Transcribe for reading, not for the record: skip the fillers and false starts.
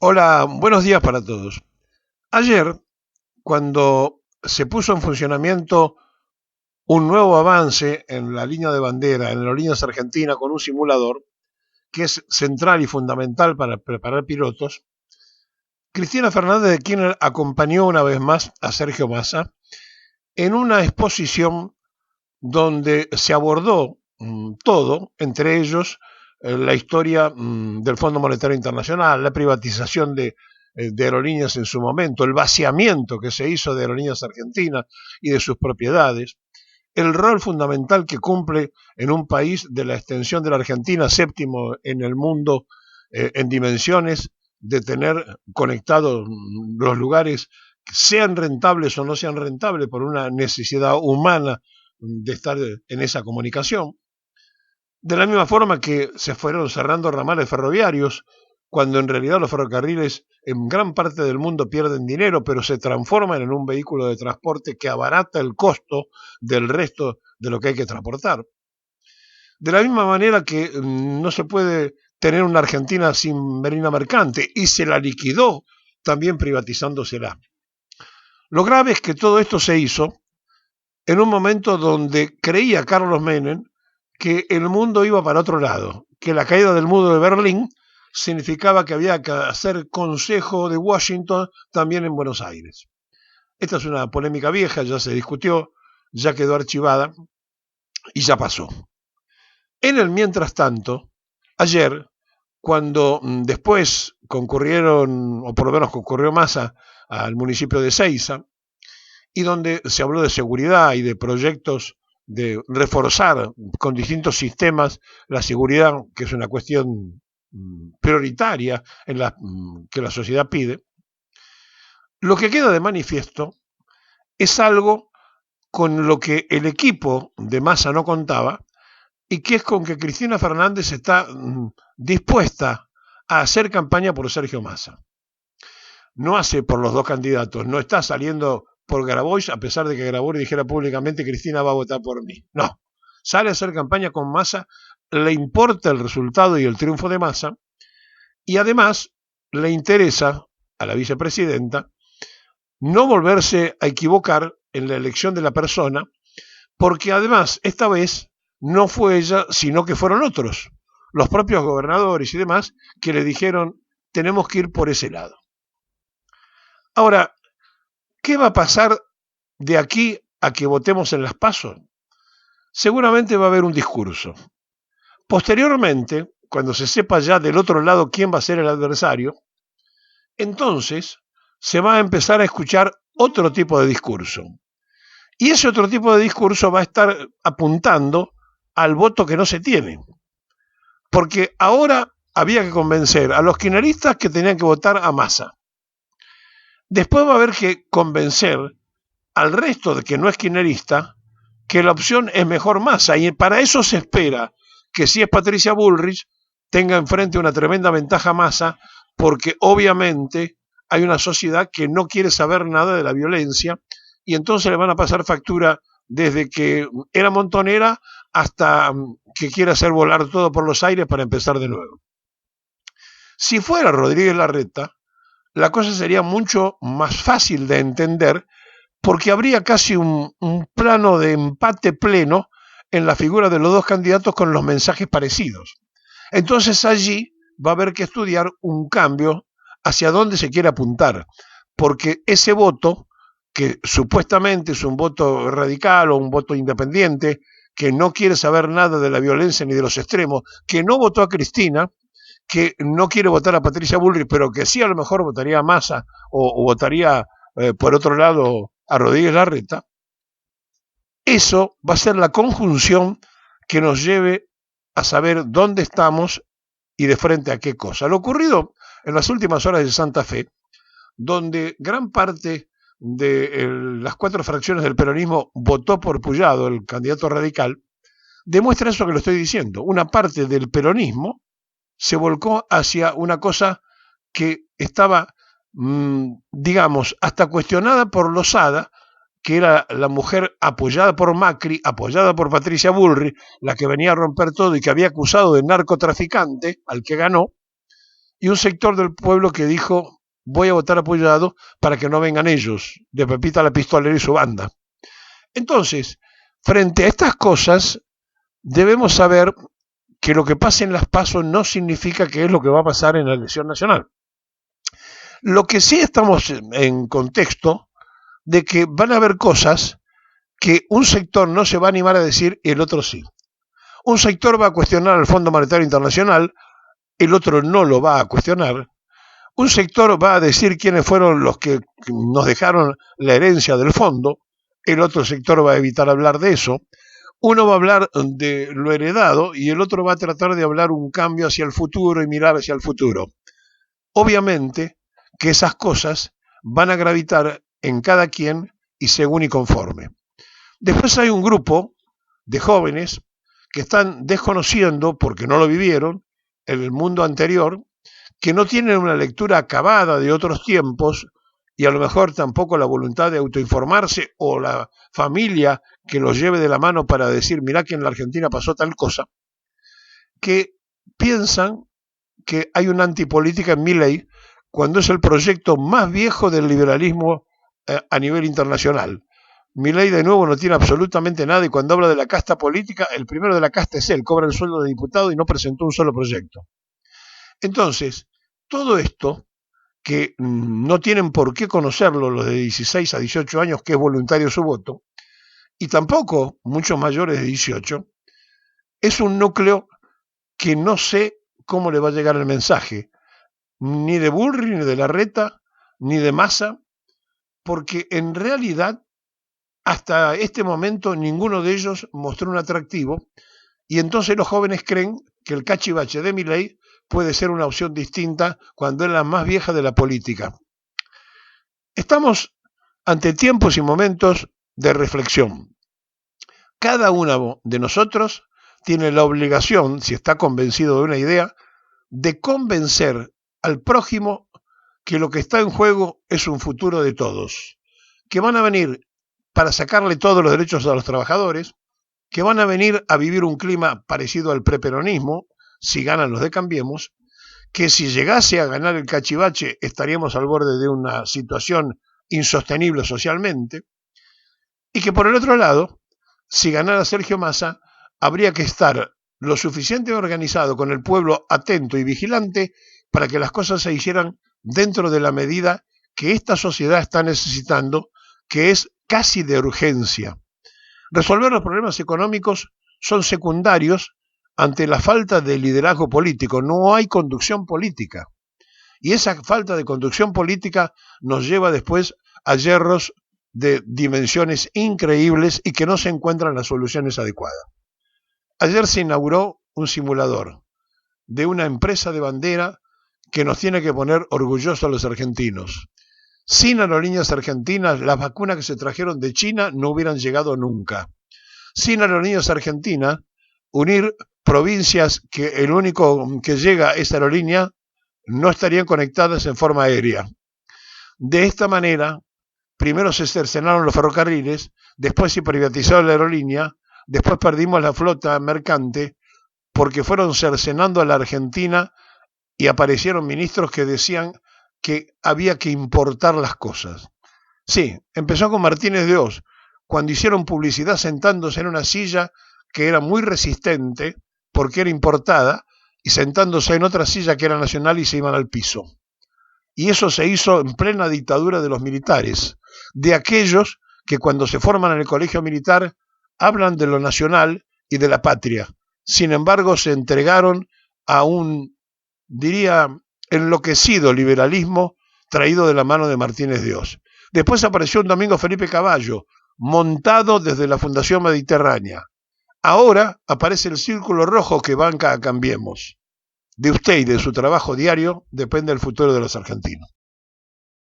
Hola, buenos días para todos. Ayer, cuando se puso en funcionamiento un nuevo avance en la línea de bandera, en Aerolíneas Argentina, con un simulador que es central y fundamental para preparar pilotos, Cristina Fernández de Kirchner acompañó una vez más a Sergio Massa en una exposición donde se abordó todo, entre ellos la historia del Fondo Monetario Internacional, la privatización de Aerolíneas en su momento, el vaciamiento que se hizo de Aerolíneas Argentinas y de sus propiedades, el rol fundamental que cumple en un país de la extensión de la Argentina, séptimo en el mundo en dimensiones, de tener conectados los lugares, sean rentables o no sean rentables, por una necesidad humana de estar en esa comunicación. De la misma forma que se fueron cerrando ramales ferroviarios, cuando en realidad los ferrocarriles en gran parte del mundo pierden dinero, pero se transforman en un vehículo de transporte que abarata el costo del resto de lo que hay que transportar. De la misma manera que no se puede tener una Argentina sin marina mercante, y se la liquidó también privatizándosela. Lo grave es que todo esto se hizo en un momento donde creía Carlos Menem que el mundo iba para otro lado, que la caída del muro de Berlín significaba que había que hacer consejo de Washington también en Buenos Aires. Esta es una polémica vieja, ya se discutió, ya quedó archivada y ya pasó. En el mientras tanto, ayer, cuando después concurrieron, o por lo menos concurrió Massa al municipio de Seiza, y donde se habló de seguridad y de proyectos de reforzar con distintos sistemas la seguridad, que es una cuestión prioritaria que la sociedad pide, lo que queda de manifiesto es algo con lo que el equipo de Massa no contaba, y que es con que Cristina Fernández está dispuesta a hacer campaña por Sergio Massa. No hace por los dos candidatos, no está saliendo por Grabois, a pesar de que Grabois dijera públicamente Cristina va a votar por mí. No, sale a hacer campaña con Massa, le importa el resultado y el triunfo de Massa, y además le interesa a la vicepresidenta no volverse a equivocar en la elección de la persona, porque además esta vez no fue ella, sino que fueron otros, los propios gobernadores y demás, que le dijeron tenemos que ir por ese lado. Ahora, ¿qué va a pasar de aquí a que votemos en las PASO? Seguramente va a haber un discurso. Posteriormente, cuando se sepa ya del otro lado quién va a ser el adversario, entonces se va a empezar a escuchar otro tipo de discurso. Y ese otro tipo de discurso va a estar apuntando al voto que no se tiene. Porque ahora había que convencer a los kirchneristas que tenían que votar a Massa. Después va a haber que convencer al resto de que no es kirchnerista que la opción es mejor Massa, y para eso se espera que si es Patricia Bullrich tenga enfrente una tremenda ventaja Massa, porque obviamente hay una sociedad que no quiere saber nada de la violencia, y entonces le van a pasar factura desde que era montonera hasta que quiere hacer volar todo por los aires para empezar de nuevo. Si fuera Rodríguez Larreta, la cosa sería mucho más fácil de entender, porque habría casi un plano de empate pleno en la figura de los dos candidatos con los mensajes parecidos. Entonces allí va a haber que estudiar un cambio hacia dónde se quiere apuntar, porque ese voto, que supuestamente es un voto radical o un voto independiente, que no quiere saber nada de la violencia ni de los extremos, que no votó a Cristina, que no quiere votar a Patricia Bullrich, pero que sí a lo mejor votaría a Massa o votaría por otro lado a Rodríguez Larreta, eso va a ser la conjunción que nos lleve a saber dónde estamos y de frente a qué cosa. Lo ocurrido en las últimas horas de Santa Fe, donde gran parte de las 4 fracciones del peronismo votó por Puyado, el candidato radical, demuestra eso que lo estoy diciendo. Una parte del peronismo se volcó hacia una cosa que estaba, digamos, hasta cuestionada por Losada, que era la mujer apoyada por Macri, apoyada por Patricia Bullrich, la que venía a romper todo y que había acusado de narcotraficante al que ganó, y un sector del pueblo que dijo voy a votar apoyado para que no vengan ellos, de Pepita la Pistolera y su banda. Entonces, frente a estas cosas, debemos saber que lo que pasa en las PASO no significa que es lo que va a pasar en la elección nacional. Lo que sí estamos en contexto de que van a haber cosas que un sector no se va a animar a decir y el otro sí. Un sector va a cuestionar al Fondo Monetario Internacional, el otro no lo va a cuestionar. Un sector va a decir quiénes fueron los que nos dejaron la herencia del fondo, el otro sector va a evitar hablar de eso. Uno va a hablar de lo heredado y el otro va a tratar de hablar un cambio hacia el futuro y mirar hacia el futuro. Obviamente que esas cosas van a gravitar en cada quien y según y conforme. Después hay un grupo de jóvenes que están desconociendo, porque no lo vivieron, el mundo anterior, que no tienen una lectura acabada de otros tiempos y a lo mejor tampoco la voluntad de autoinformarse o la familia que los lleve de la mano para decir, mirá que en la Argentina pasó tal cosa, que piensan que hay una antipolítica en Milei cuando es el proyecto más viejo del liberalismo a nivel internacional. Milei de nuevo no tiene absolutamente nada y cuando habla de la casta política, el primero de la casta es él, cobra el sueldo de diputado y no presentó un solo proyecto. Entonces, todo esto, que no tienen por qué conocerlo los de 16 a 18 años, que es voluntario su voto, y tampoco muchos mayores de 18, es un núcleo que no sé cómo le va a llegar el mensaje, ni de Bullrich, ni de Larreta, ni de Massa, porque en realidad hasta este momento ninguno de ellos mostró un atractivo y entonces los jóvenes creen que el cachivache de Milei puede ser una opción distinta cuando es la más vieja de la política. Estamos ante tiempos y momentos de reflexión. Cada uno de nosotros tiene la obligación, si está convencido de una idea, de convencer al prójimo que lo que está en juego es un futuro de todos, que van a venir para sacarle todos los derechos a los trabajadores, que van a venir a vivir un clima parecido al preperonismo, si ganan los de Cambiemos, que si llegase a ganar el cachivache estaríamos al borde de una situación insostenible socialmente, y que por el otro lado, si ganara Sergio Massa, habría que estar lo suficiente organizado con el pueblo atento y vigilante para que las cosas se hicieran dentro de la medida que esta sociedad está necesitando, que es casi de urgencia. Resolver los problemas económicos son secundarios ante la falta de liderazgo político. No hay conducción política. Y esa falta de conducción política nos lleva después a yerros de dimensiones increíbles y que no se encuentran las soluciones adecuadas. Ayer se inauguró un simulador de una empresa de bandera que nos tiene que poner orgullosos a los argentinos. Sin aerolíneas argentinas, las vacunas que se trajeron de China no hubieran llegado nunca. Sin aerolíneas argentinas, unir provincias que el único que llega a esa aerolínea no estarían conectadas en forma aérea. De esta manera, primero se cercenaron los ferrocarriles, después se privatizó la aerolínea, después perdimos la flota mercante porque fueron cercenando a la Argentina y aparecieron ministros que decían que había que importar las cosas. Sí, empezó con Martínez de Oz, cuando hicieron publicidad sentándose en una silla que era muy resistente porque era importada y sentándose en otra silla que era nacional y se iban al piso. Y eso se hizo en plena dictadura de los militares, de aquellos que cuando se forman en el colegio militar hablan de lo nacional y de la patria. Sin embargo, se entregaron a un, diría, enloquecido liberalismo traído de la mano de Martínez de Oz. Después apareció un Domingo Felipe Cavallo, montado desde la Fundación Mediterránea. Ahora aparece el Círculo Rojo que banca a Cambiemos. De usted y de su trabajo diario depende el futuro de los argentinos.